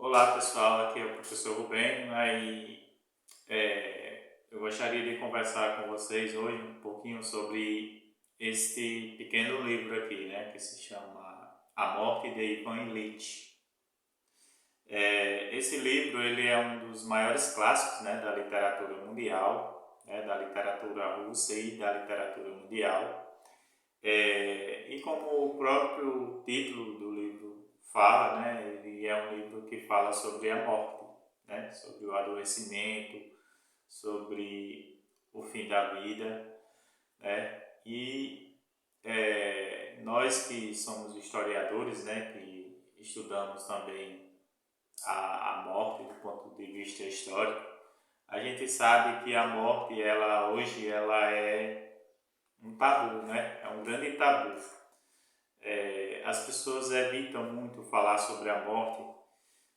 Olá pessoal, aqui é o professor Rubem, eu gostaria de conversar com vocês hoje um pouquinho sobre este pequeno livro aqui, né, que se chama A Morte de Ivan Ilitch. Esse livro ele é um dos maiores clássicos, né, da literatura mundial, né, da literatura russa e da literatura mundial. E como o próprio título do livro fala, né, ele é um livro que fala sobre a morte, né, sobre o adoecimento, sobre o fim da vida, né, nós que somos historiadores, né, que estudamos também a morte do ponto de vista histórico, a gente sabe que a morte, hoje, ela é um tabu, né, é um grande tabu. As pessoas evitam muito falar sobre a morte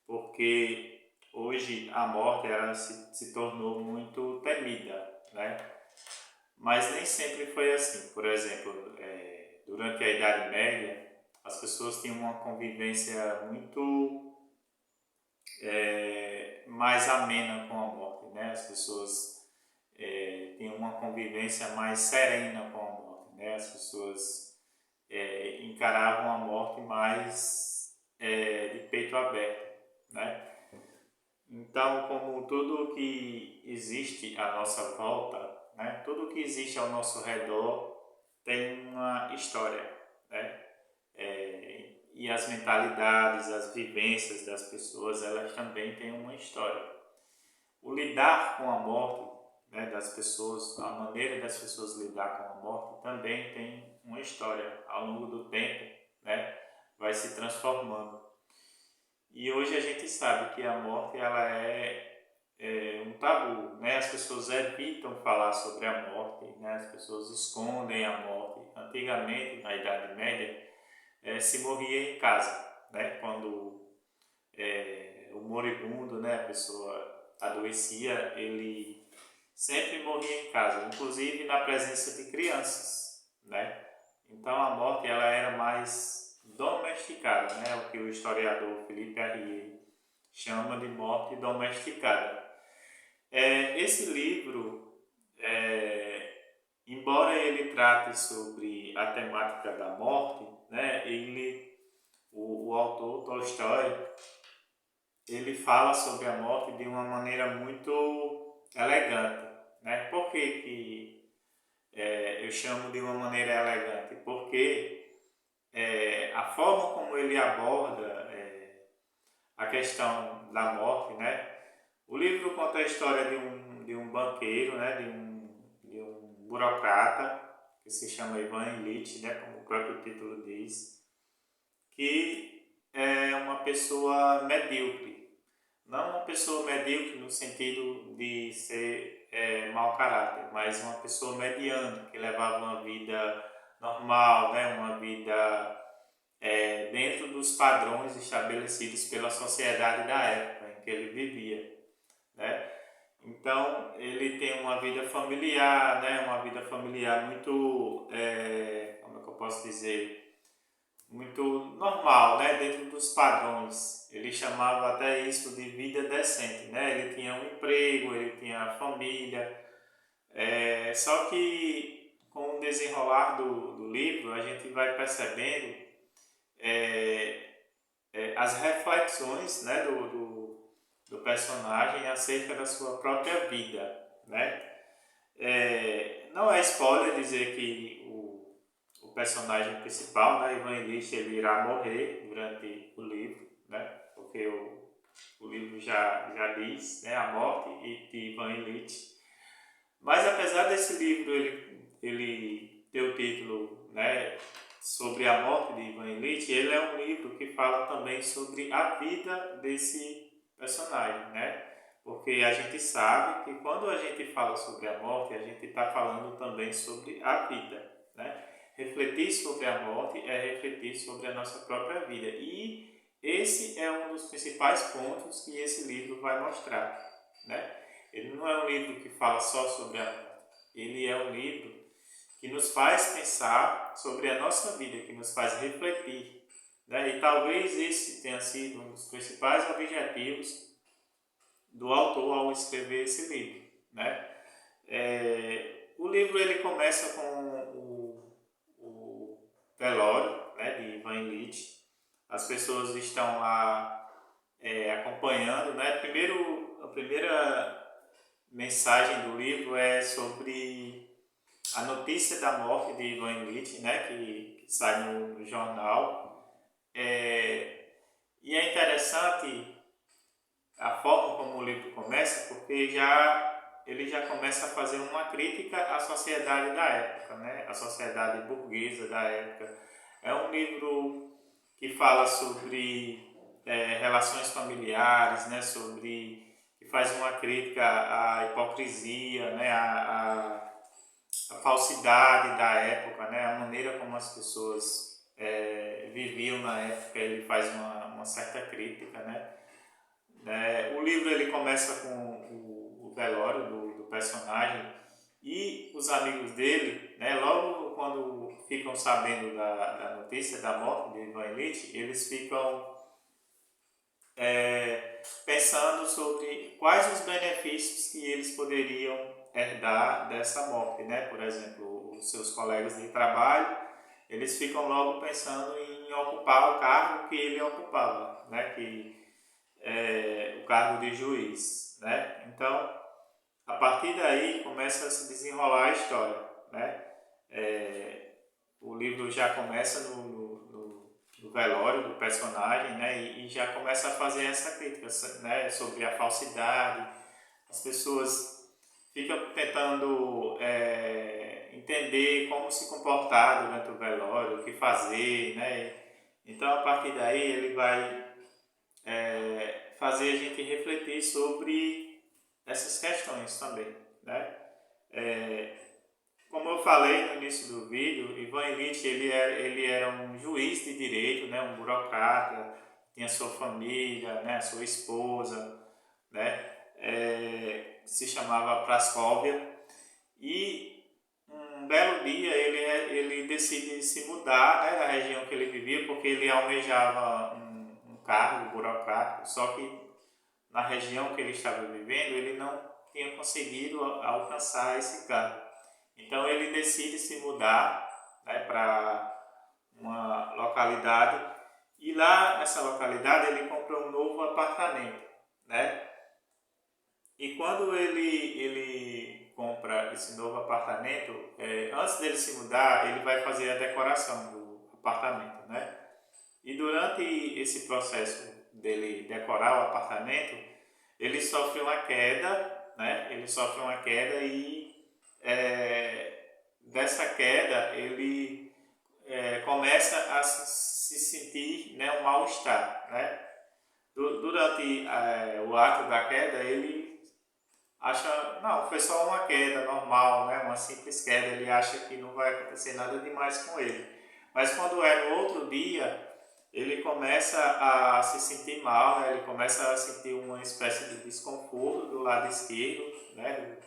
porque hoje a morte ela se tornou muito temida, né? Mas nem sempre foi assim. Por exemplo, durante a Idade Média, as pessoas tinham uma convivência muito mais amena com a morte, né? As pessoas tinham uma convivência mais serena com a morte, né? As pessoas encaravam a morte mais de peito aberto, né? Então, como tudo que existe à nossa volta, né? Tudo que existe ao nosso redor tem uma história, né? E as mentalidades, as vivências das pessoas, elas também têm uma história. O lidar com a morte, né, das pessoas, a maneira das pessoas lidar com a morte também tem uma história. Ao longo do tempo, né, vai se transformando. E hoje a gente sabe que a morte ela é um tabu, né? As pessoas evitam falar sobre a morte, né? As pessoas escondem a morte. Antigamente, na Idade Média, se morria em casa, né? Quando o moribundo, né, a pessoa adoecia, ele sempre morria em casa, inclusive na presença de crianças, né? Então a morte ela era mais domesticada, né? O que o historiador Philippe Arrier chama de morte domesticada. Esse livro, embora ele trate sobre a temática da morte, né? O autor Tolstói, ele fala sobre a morte de uma maneira muito elegante, né? Por que eu chamo de uma maneira elegante? Porque a forma como ele aborda a questão da morte, né? O livro conta a história de um banqueiro, né? De um burocrata, que se chama Ivan Ilitch, né? Como o próprio título diz, que é uma pessoa medíocre. Não uma pessoa medíocre no sentido de ser mau caráter, mas uma pessoa mediana, que levava uma vida normal, né? Uma vida dentro dos padrões estabelecidos pela sociedade da época em que ele vivia, né? Então ele tem uma vida familiar, né? Uma vida familiar muito, como é que eu posso dizer, muito normal, né? Dentro dos padrões. Ele chamava até isso de vida decente, né? Ele tinha um emprego, ele tinha família. Só que com o desenrolar do livro a gente vai percebendo as reflexões, né, do personagem acerca da sua própria vida, né? Não é spoiler dizer que o personagem principal, né, Ivan Ilitch, ele irá morrer durante o livro, né? Porque o livro já diz, né, a morte de Ivan Ilitch. Mas apesar desse livro ele ter o título, né, sobre a morte de Ivan Ilitch, ele é um livro que fala também sobre a vida desse personagem, né? Porque a gente sabe que quando a gente fala sobre a morte, a gente está falando também sobre a vida, né? Refletir sobre a morte é refletir sobre a nossa própria vida. E esse é um dos principais pontos que esse livro vai mostrar, né? Ele não é um livro que fala só sobre a morte. Ele é um livro que nos faz pensar sobre a nossa vida, que nos faz refletir, né? E talvez esse tenha sido um dos principais objetivos do autor ao escrever esse livro, né? O livro ele começa com o velório, né, de Ivan Illich. As pessoas estão lá acompanhando, né? Primeiro, a primeira mensagem do livro é sobre a notícia da morte de Ivan Illich, né, que sai no jornal. E é interessante a forma como o livro começa, porque ele já começa a fazer uma crítica à sociedade da época, né? A sociedade burguesa da época. É um livro que fala sobre relações familiares, né? Que faz uma crítica à hipocrisia, né? A falsidade da época, né? A maneira como as pessoas viviam na época. Ele faz uma certa crítica, né? O livro ele começa com o velório do personagem e os amigos dele, né, logo quando ficam sabendo da notícia da morte de Ivan Illich, eles ficam pensando sobre quais os benefícios que eles poderiam herdar dessa morte, né? Por exemplo, os seus colegas de trabalho, eles ficam logo pensando em ocupar o cargo que ele ocupava, né? O cargo de juiz, né? Então, a partir daí começa a se desenrolar a história, né? O livro já começa no velório do personagem, né? E já começa a fazer essa crítica, né? Sobre a falsidade. As pessoas ficam tentando entender como se comportar durante o velório, o que fazer, né? Então, a partir daí, ele vai fazer a gente refletir sobre essas questões também, né? Como eu falei no início do vídeo, Ivan Illich ele era um juiz de direito, né? Um burocrata, tinha sua família, né? Sua esposa, né? Se chamava Praskovia, e um belo dia ele decide se mudar, né, da região que ele vivia, porque ele almejava um cargo burocrático, só que na região que ele estava vivendo ele não tinha conseguido alcançar esse cargo. Então ele decide se mudar, né, para uma localidade, e lá nessa localidade ele compra um novo apartamento, né? E quando ele compra esse novo apartamento, antes dele se mudar, ele vai fazer a decoração do apartamento, né? E durante esse processo dele decorar o apartamento, ele sofre uma queda, né? Ele sofre uma queda e dessa queda ele começa a se sentir, né, um mal-estar, né? Durante o ato da queda, ele acha, não, foi só uma queda normal, né? Uma simples queda, ele acha que não vai acontecer nada demais com ele. Mas quando é no outro dia, ele começa a se sentir mal, né? Ele começa a sentir uma espécie de desconforto do lado esquerdo, né,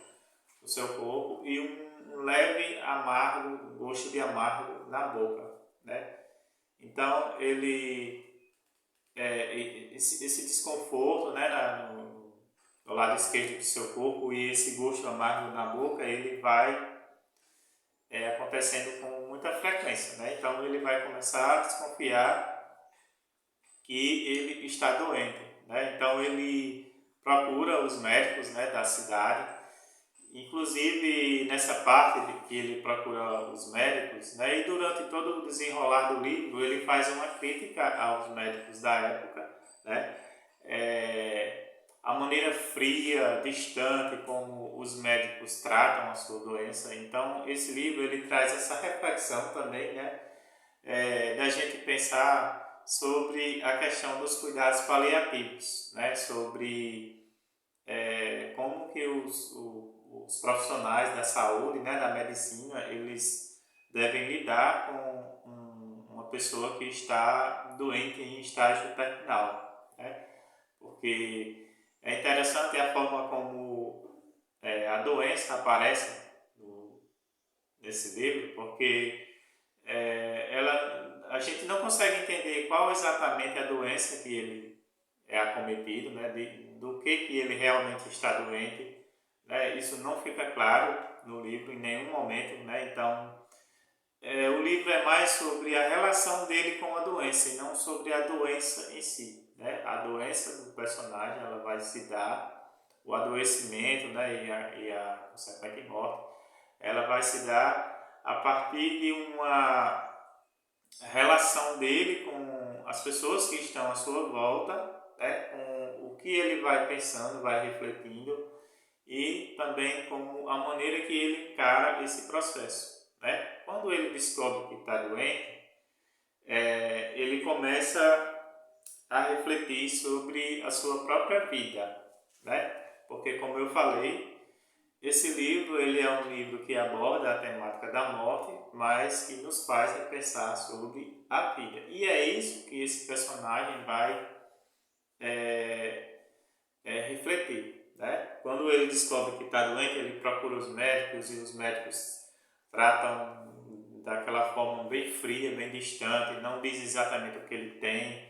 do seu corpo, e um leve amargo, gosto de amargo na boca, né? Então esse desconforto, né, no lado esquerdo do seu corpo, e esse gosto amargo na boca, ele vai acontecendo com muita frequência, né? Então ele vai começar a desconfiar que ele está doente, né? Então ele procura os médicos, né, da cidade. Inclusive nessa parte de que ele procura os médicos, né, e durante todo o desenrolar do livro ele faz uma crítica aos médicos da época, né, a maneira fria, distante como os médicos tratam a sua doença. Então esse livro ele traz essa reflexão também, né, da gente pensar sobre a questão dos cuidados paliativos, né, sobre como que os profissionais da saúde, né, da medicina, eles devem lidar com uma pessoa que está doente em estágio terminal, né? Porque é interessante a forma como a doença aparece nesse livro, porque a gente não consegue entender qual exatamente a doença que ele é acometido, né? Do que ele realmente está doente, né? Isso não fica claro no livro em nenhum momento, né? Então, o livro é mais sobre a relação dele com a doença e não sobre a doença em si, né? A doença do personagem, ela vai se dar, o adoecimento, né? E a consequente morte, ela vai se dar a partir de uma relação dele com as pessoas que estão à sua volta, né? Com o que ele vai pensando, vai refletindo e também com a maneira que ele encara esse processo, né? Quando ele descobre que está doente, ele começa a refletir sobre a sua própria vida, né? Porque, como eu falei, esse livro ele é um livro que aborda a temática da morte, mas que nos faz pensar sobre a vida. E é isso que esse personagem vai refletir, né? Quando ele descobre que está doente, ele procura os médicos e os médicos tratam daquela forma bem fria, bem distante, não diz exatamente o que ele tem,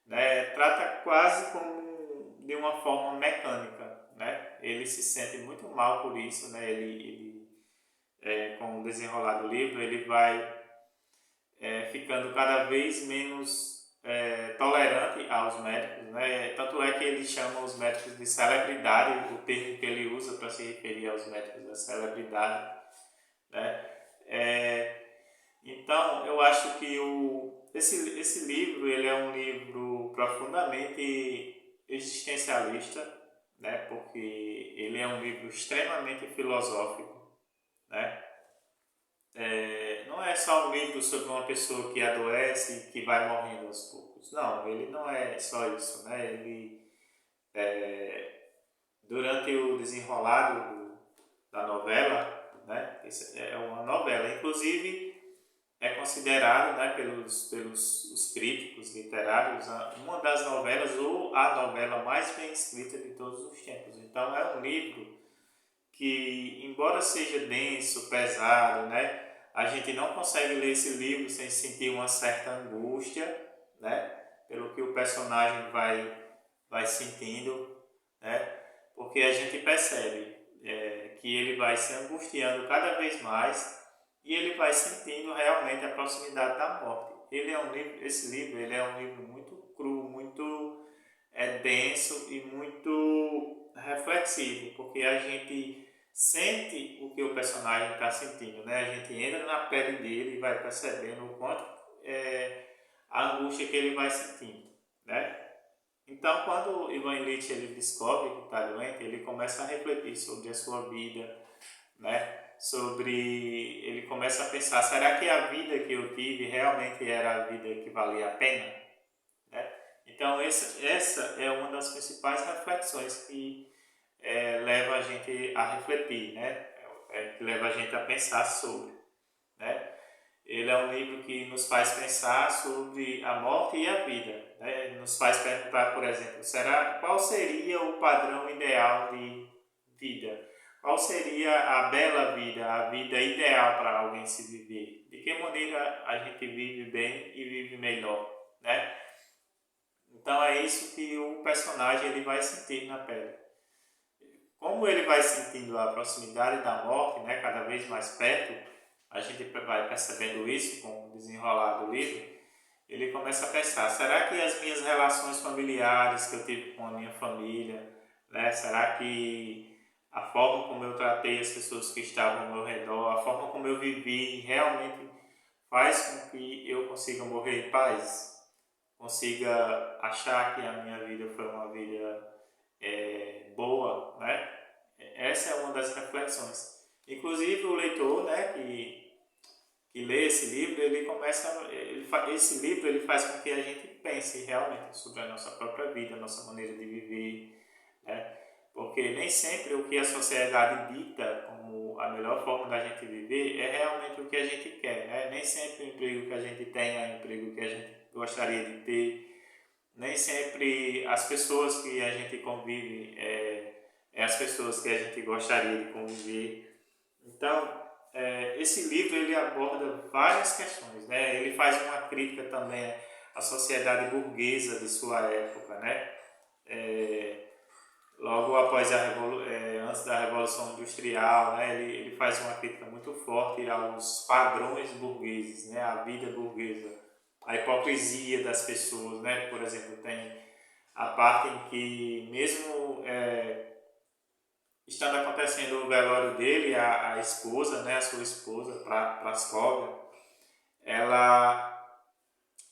né? Trata quase como de uma forma mecânica, né? Ele se sente muito mal por isso, né? Com o desenrolar do livro, ele vai ficando cada vez menos tolerante aos médicos, né? Tanto é que ele chama os médicos de celebridade, o termo que ele usa para se referir aos médicos da celebridade, né? Então, eu acho que esse livro ele é um livro profundamente existencialista, né? Porque ele é um livro extremamente filosófico, né? Não é só um livro sobre uma pessoa que adoece e que vai morrendo aos poucos. Não, ele não é só isso, né? Durante o desenrolar da novela, né? Isso é uma novela, inclusive é considerado, né, pelos os críticos literários uma das novelas ou a novela mais bem escrita de todos os tempos. Então é um livro que, embora seja denso, pesado, né, a gente não consegue ler esse livro sem sentir uma certa angústia, né, pelo que o personagem vai sentindo, né, porque a gente percebe que ele vai se angustiando cada vez mais e ele vai sentindo realmente a proximidade da morte. Esse livro ele é um livro muito cru, muito denso e muito reflexivo, porque a gente sente o que o personagem está sentindo, né? A gente entra na pele dele e vai percebendo o quanto a angústia que ele vai sentindo, né? Então, quando Ivan Illich ele descobre que está doente, ele começa a refletir sobre a sua vida, né? Ele começa a pensar, será que a vida que eu tive realmente era a vida que valia a pena? Né? Então, essa é uma das principais reflexões que leva a gente a refletir, né? Que leva a gente a pensar sobre, né? Ele é um livro que nos faz pensar sobre a morte e a vida, né? Nos faz perguntar, por exemplo, qual seria o padrão ideal de vida? Qual seria a bela vida, a vida ideal para alguém se viver? De que maneira a gente vive bem e vive melhor, né? Então é isso que o personagem ele vai sentir na pele. Como ele vai sentindo a proximidade da morte, né, cada vez mais perto, a gente vai percebendo isso com o desenrolar do livro, ele começa a pensar, será que as minhas relações familiares que eu tive com a minha família, né, será que a forma como eu tratei as pessoas que estavam ao meu redor, a forma como eu vivi, realmente faz com que eu consiga morrer em paz? Consiga achar que a minha vida foi uma vida boa, né? Essa é uma das reflexões. Inclusive o leitor, né, que lê esse livro, esse livro ele faz com que a gente pense realmente sobre a nossa própria vida, a nossa maneira de viver, né? Porque nem sempre o que a sociedade dita como a melhor forma da gente viver é realmente o que a gente quer, né? Nem sempre o emprego que a gente tem é o emprego que a gente gostaria de ter. Nem sempre as pessoas que a gente convive é as pessoas que a gente gostaria de conviver. Então, esse livro ele aborda várias questões, né? Ele faz uma crítica também à sociedade burguesa de sua época, né? Logo após antes da Revolução Industrial, né? Ele faz uma crítica muito forte aos padrões burgueses, né? À vida burguesa, à hipocrisia das pessoas, né? Por exemplo, tem a parte em que mesmo estando acontecendo o velório dele, a esposa, né, a sua esposa, Praskovia, ela,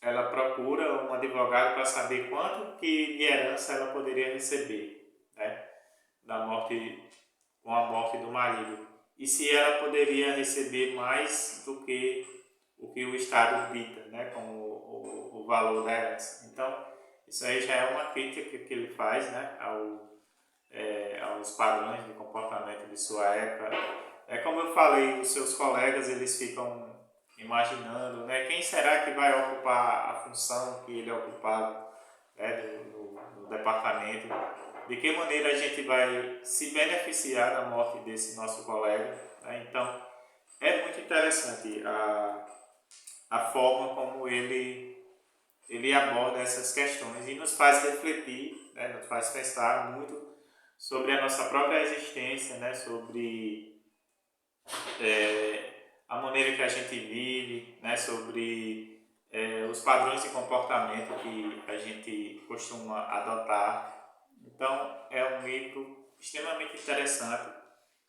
ela procura um advogado para saber quanto que de herança ela poderia receber, né, com a morte do marido. E se ela poderia receber mais do que o que o Estado dita, né, como o valor da herança. Então, isso aí já é uma crítica que ele faz, né, aos padrões de comportamento de sua época. Como eu falei, os seus colegas eles ficam imaginando, né, quem será que vai ocupar a função que ele ocupava, né, no departamento, de que maneira a gente vai se beneficiar da morte desse nosso colega, né? Então é muito interessante a forma como ele aborda essas questões e nos faz refletir, né, nos faz pensar muito sobre a nossa própria existência, né, sobre a maneira que a gente vive, né, sobre os padrões de comportamento que a gente costuma adotar. Então, é um livro extremamente interessante,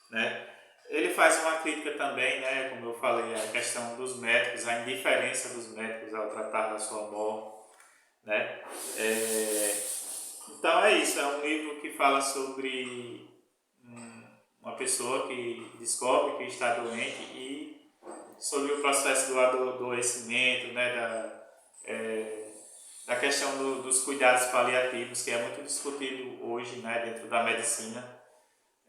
né? Ele faz uma crítica também, né, como eu falei, a questão dos médicos, a indiferença dos médicos ao tratar da sua morte, né? Então é isso, é um livro que fala sobre uma pessoa que descobre que está doente e sobre o processo do adoecimento, né, da questão dos cuidados paliativos, que é muito discutido hoje, né, dentro da medicina.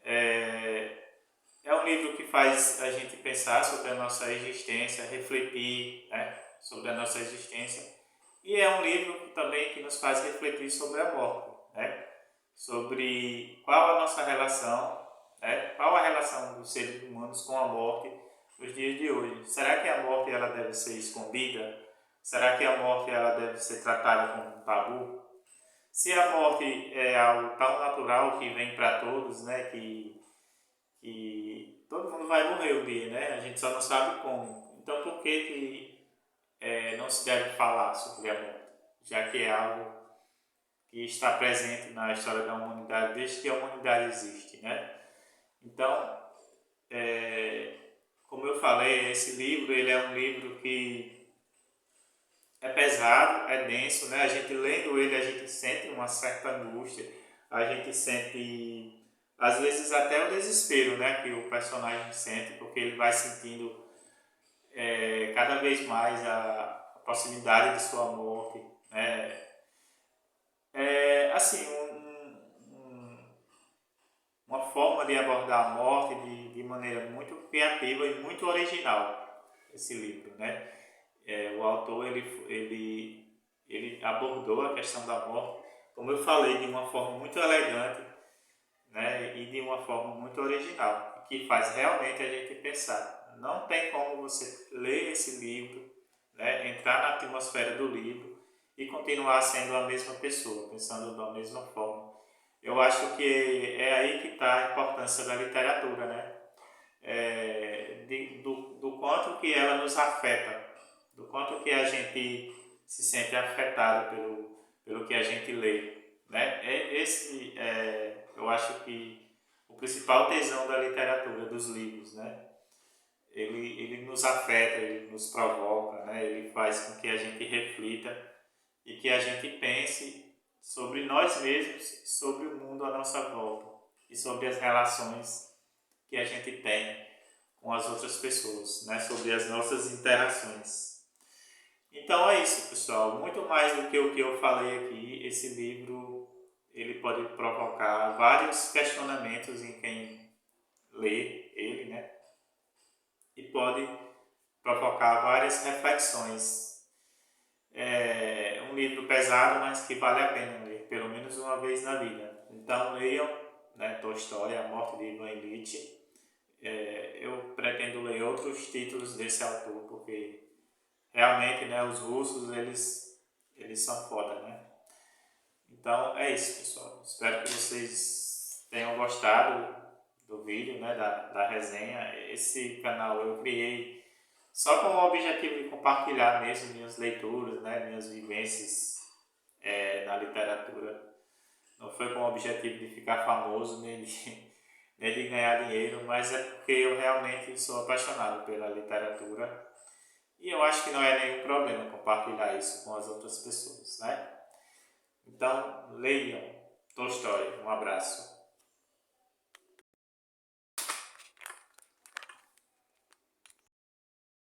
É um livro que faz a gente pensar sobre a nossa existência, refletir, né, sobre a nossa existência. E é um livro também que nos faz refletir sobre a morte, né, sobre qual a nossa relação, né, qual a relação dos seres humanos com a morte nos dias de hoje. Será que a morte ela deve ser escondida? Será que a morte ela deve ser tratada como um tabu? Se a morte é algo tão natural que vem para todos, né, que todo mundo vai morrer um dia, né? A gente só não sabe como. Então, por que não se deve falar sobre a morte? Já que é algo que está presente na história da humanidade desde que a humanidade existe, né? Então, como eu falei, esse livro ele é um livro que é pesado, é denso, né? A gente lendo ele, a gente sente uma certa angústia, a gente sente às vezes até o desespero, né, que o personagem sente, porque ele vai sentindo cada vez mais a proximidade de sua morte, né? Assim, uma forma de abordar a morte de maneira muito criativa e muito original, esse livro, né? O autor ele abordou a questão da morte, como eu falei, de uma forma muito elegante, né, e de uma forma muito original, que faz realmente a gente pensar. Não tem como você ler esse livro, né, entrar na atmosfera do livro e continuar sendo a mesma pessoa, pensando da mesma forma. Eu acho que é aí que está a importância da literatura, né? Do quanto que ela nos afeta, do quanto que a gente se sente afetado pelo que a gente lê, né? Eu acho que o principal tesão da literatura, dos livros, né? Ele nos afeta, ele nos provoca, né? Ele faz com que a gente reflita e que a gente pense sobre nós mesmos, sobre o mundo à nossa volta e sobre as relações que a gente tem com as outras pessoas, né? Sobre as nossas interações. Então é isso, pessoal. Muito mais do que o que eu falei aqui, esse livro ele pode provocar vários questionamentos em quem lê ele, né? E pode provocar várias reflexões. É um livro pesado, mas que vale a pena ler, pelo menos uma vez na vida. Então leiam, né, Tolstói, A Morte de Ivan Ilitch. eu pretendo ler outros títulos desse autor, porque realmente, né, os russos, eles são foda, né? Então é isso, pessoal. Espero que vocês tenham gostado do vídeo, né, da resenha. Esse canal eu criei só com o objetivo de compartilhar mesmo minhas leituras, né, minhas vivências na literatura. Não foi com o objetivo de ficar famoso, nem de, nem de ganhar dinheiro, mas é porque eu realmente sou apaixonado pela literatura e eu acho que não é nenhum problema compartilhar isso com as outras pessoas, né? Então, leiam Tolstói. Um abraço.